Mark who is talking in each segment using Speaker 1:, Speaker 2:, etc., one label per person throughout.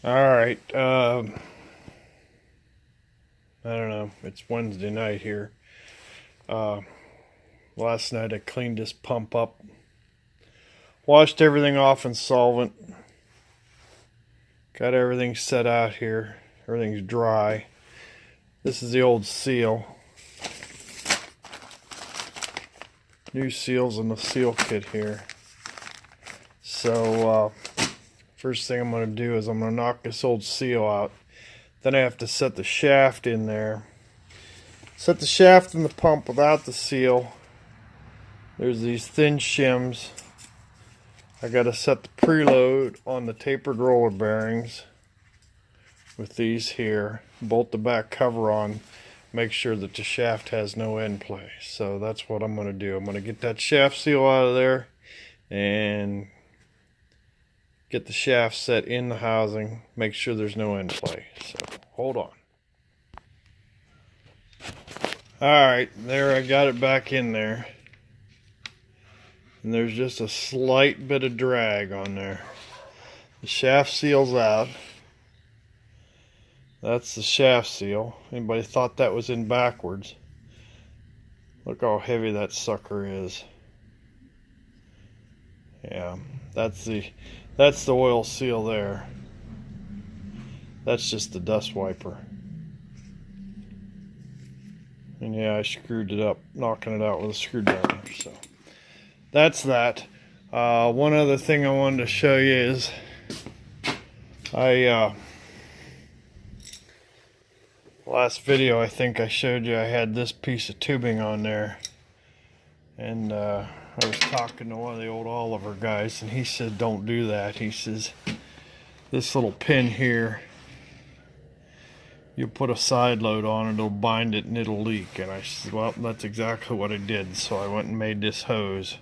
Speaker 1: Alright, I don't know. It's Wednesday night here. Uh, Last night I cleaned this pump up, washed everything off in solvent, got everything set out here. Everything's dry. This is the old seal. New seals in the seal kit here. So, first thing I'm going to do is I'm going to knock this old seal out. Then I have to set the shaft in there. Set the shaft in the pump without the seal. There's these thin shims. I got to set the preload on the tapered roller bearings with these here. Bolt the back cover on. Make sure that the shaft has no end play. So that's what I'm going to do. I'm going to get that shaft seal out of there and get the shaft set in the housing. Make sure there's no end play. So hold on. Alright, there, I got it back in there. And there's just a slight bit of drag on there. The shaft seal's out. That's the shaft seal. Anybody thought that was in backwards? Look how heavy that sucker is. Yeah, that's the oil seal there. That's just the dust wiper. And yeah, I screwed it up, knocking it out with a screwdriver. So that's that. One other thing I wanted to show you is last video I think I showed you I had this piece of tubing on there, and I was talking to one of the old Oliver guys, and he said don't do that. He says this little pin here, you put a side load on it, it'll bind it and it'll leak. And I said, well, that's exactly what I did. So I went and made this hose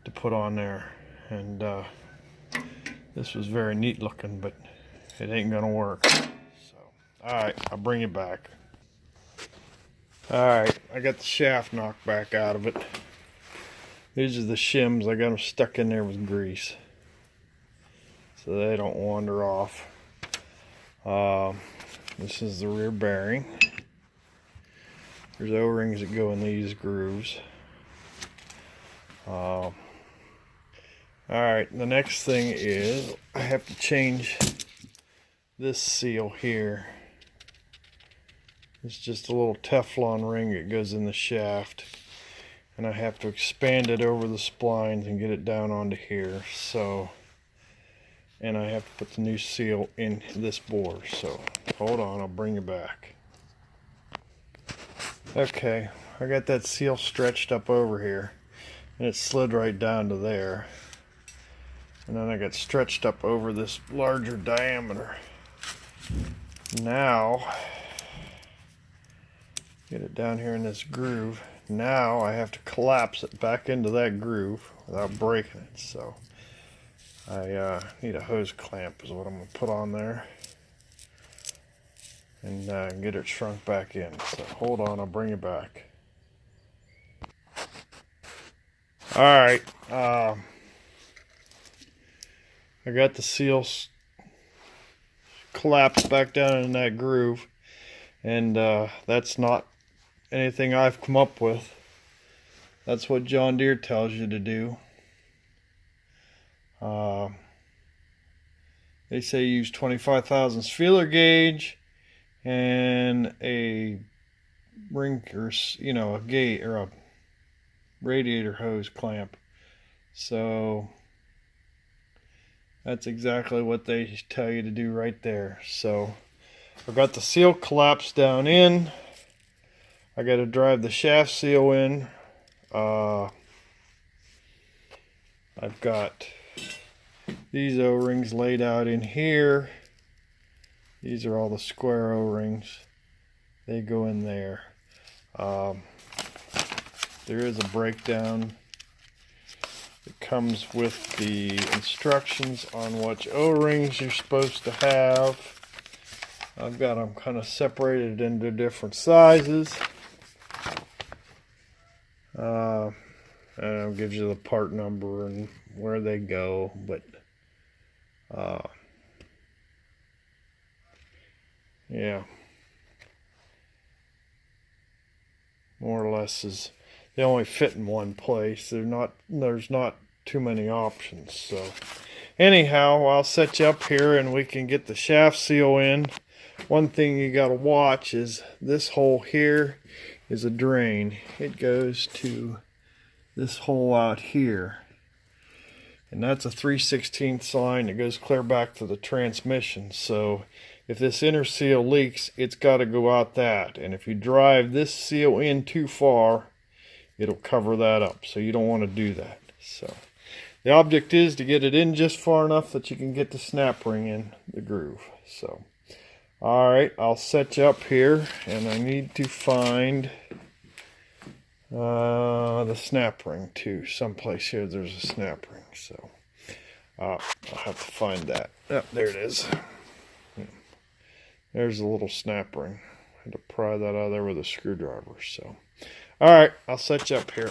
Speaker 1: to put on there, and this was very neat looking, but it ain't gonna work. So alright, I'll bring it back. Alright, I got the shaft knocked back out of it. These are the shims. I got them stuck in there with grease so they don't wander off. This is the rear bearing. There's O-rings that go in these grooves. Alright, the next thing is I have to change this seal here. It's just a little Teflon ring that goes in the shaft, and I have to expand it over the splines and get it down onto here. So, and I have to put the new seal in this bore. So hold on, I'll bring you back. Okay, I got that seal stretched up over here, and it slid right down to there. And then I got stretched up over this larger diameter. Now, get it down here in this groove. Now I have to collapse it back into that groove without breaking it. So I need a hose clamp is what I'm going to put on there, and get it shrunk back in. So hold on, I'll bring it back. Alright, I got the seal collapsed back down in that groove, and that's not anything I've come up with. That's what John Deere tells you to do. They say use 25 thousandths feeler gauge and a ring, or a gate or a radiator hose clamp. So that's exactly what they tell you to do right there. So I've got the seal collapsed down in. I got to drive the shaft seal in. I've got these O-rings laid out in here. These are all the square O-rings. They go in there. There is a breakdown that comes with the instructions on which O-rings you're supposed to have. I've got them kind of separated into different sizes. And it gives you the part number and where they go, but Yeah. More or less is, they only fit in one place. There's not too many options. So anyhow, I'll set you up here and we can get the shaft seal in. One thing you got to watch is this hole here is a drain. It goes to this hole out here. And that's a 3/16 line that goes clear back to the transmission. So if this inner seal leaks, it's got to go out that. And if you drive this seal in too far, it'll cover that up. So you don't want to do that. So the object is to get it in just far enough that you can get the snap ring in the groove. So, all right, I'll set you up here, and I need to find the snap ring too. Someplace here there's a snap ring. So I'll have to find that. Oh, there it is. There's a little snap ring. I had to pry that out of there with a screwdriver. So, all right, I'll set you up here.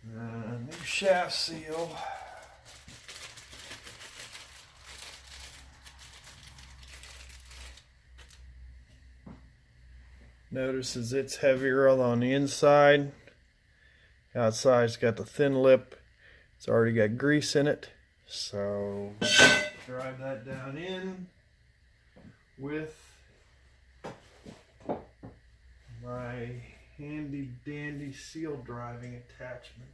Speaker 1: New shaft seal. Notices it's heavier on the inside. Outside's got the thin lip. It's already got grease in it. So drive that down in with my handy dandy seal driving attachment.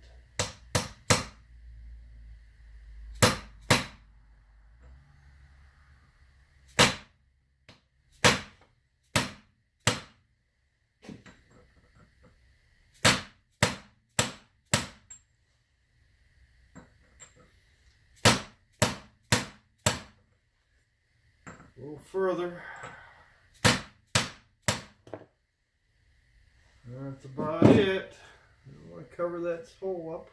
Speaker 1: A little further. That's about it. I want to cover that hole up.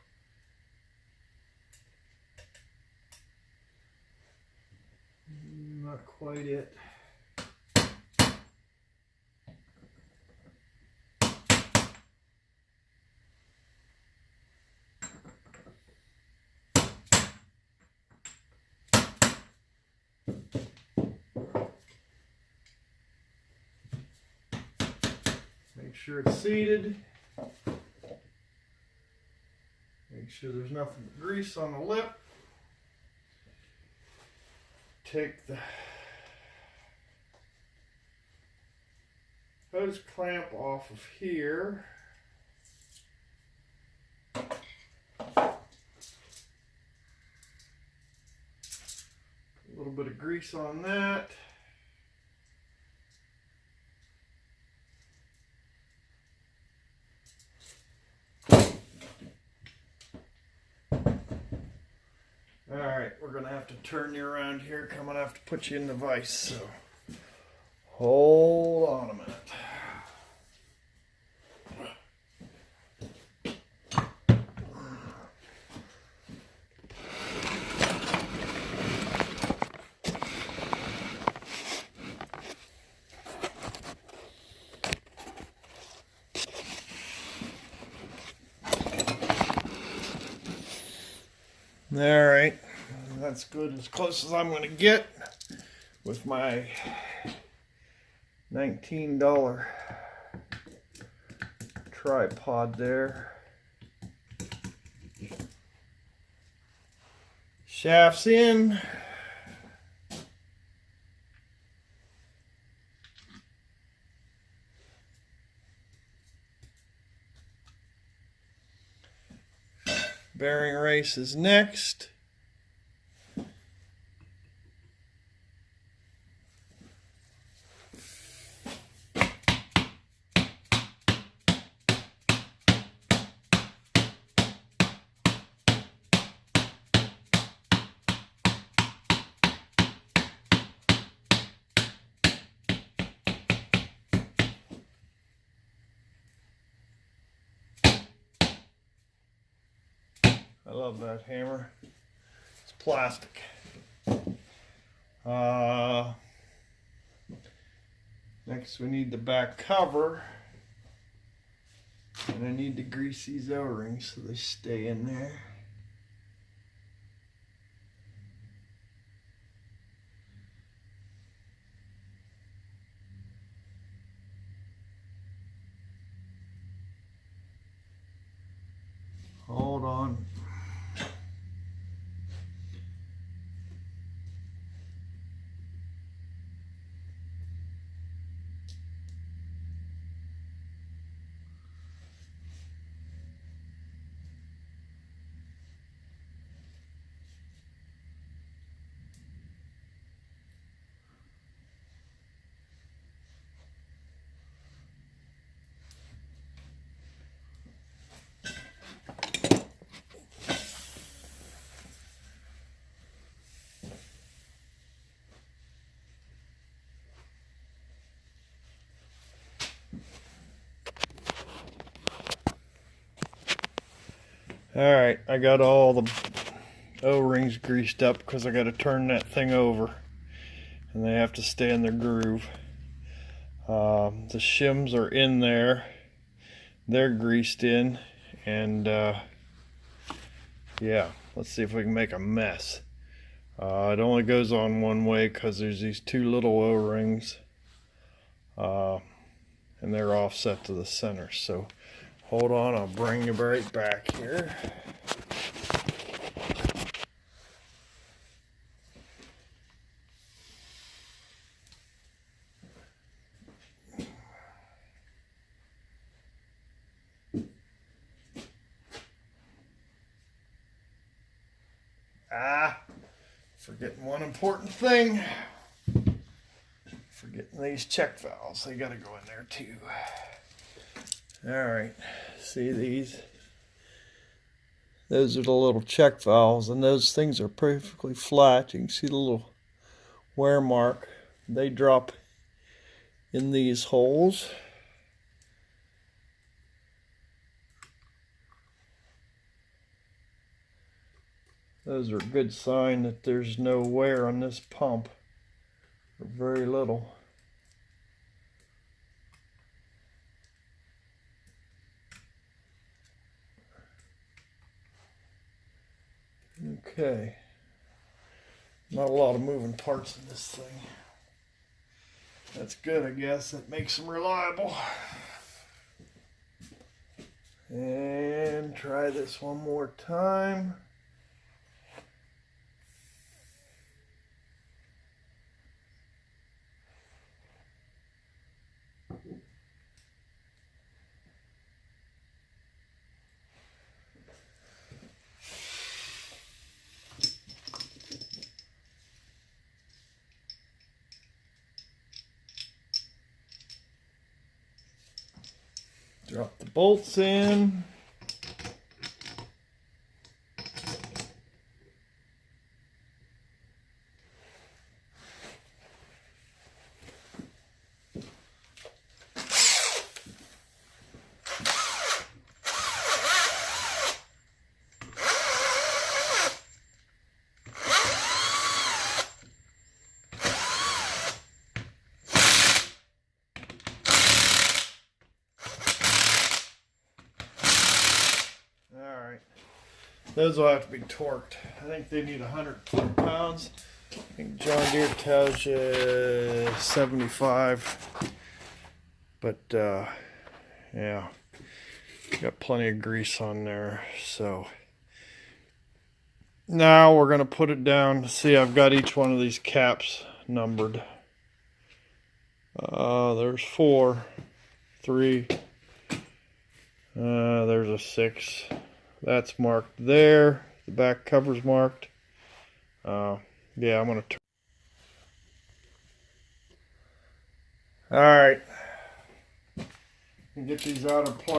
Speaker 1: Not quite it. Make sure it's seated. Make sure there's nothing but grease on the lip. Take the hose clamp off of here. A little bit of grease on that. Alright, we're going to have to turn you around here. I'm going to have to put you in the vise, so hold on a minute. Alright, that's good, as close as I'm going to get with my $19 tripod there. Shafts in. Bearing race is next. I love that hammer. It's plastic. Next we need the back cover. And I need to grease these O-rings so they stay in there. Hold on. Alright, I got all the O-rings greased up because I got to turn that thing over and they have to stay in their groove. The shims are in there, they're greased in, and yeah, let's see if we can make a mess. It only goes on one way because there's these two little O-rings and they're offset to the center. So hold on, I'll bring you right back here. Forgetting one important thing. Forgetting these check valves. They gotta go in there too. Alright, see these? Those are the little check valves, and those things are perfectly flat. You can see the little wear mark. They drop in these holes. Those are a good sign that there's no wear on this pump, or very little. Okay, not a lot of moving parts in this thing. That's good, I guess. That makes them reliable. And try this one more time. Drop the bolts in. Those will have to be torqued. I think they need 120 pounds. I think John Deere tells you 75. But yeah, got plenty of grease on there. So now we're gonna put it down. See, I've got each one of these caps numbered. There's 4, 3. There's a 6. That's marked there. The back cover's marked. Yeah, I'm gonna turn. All right, get these out of place.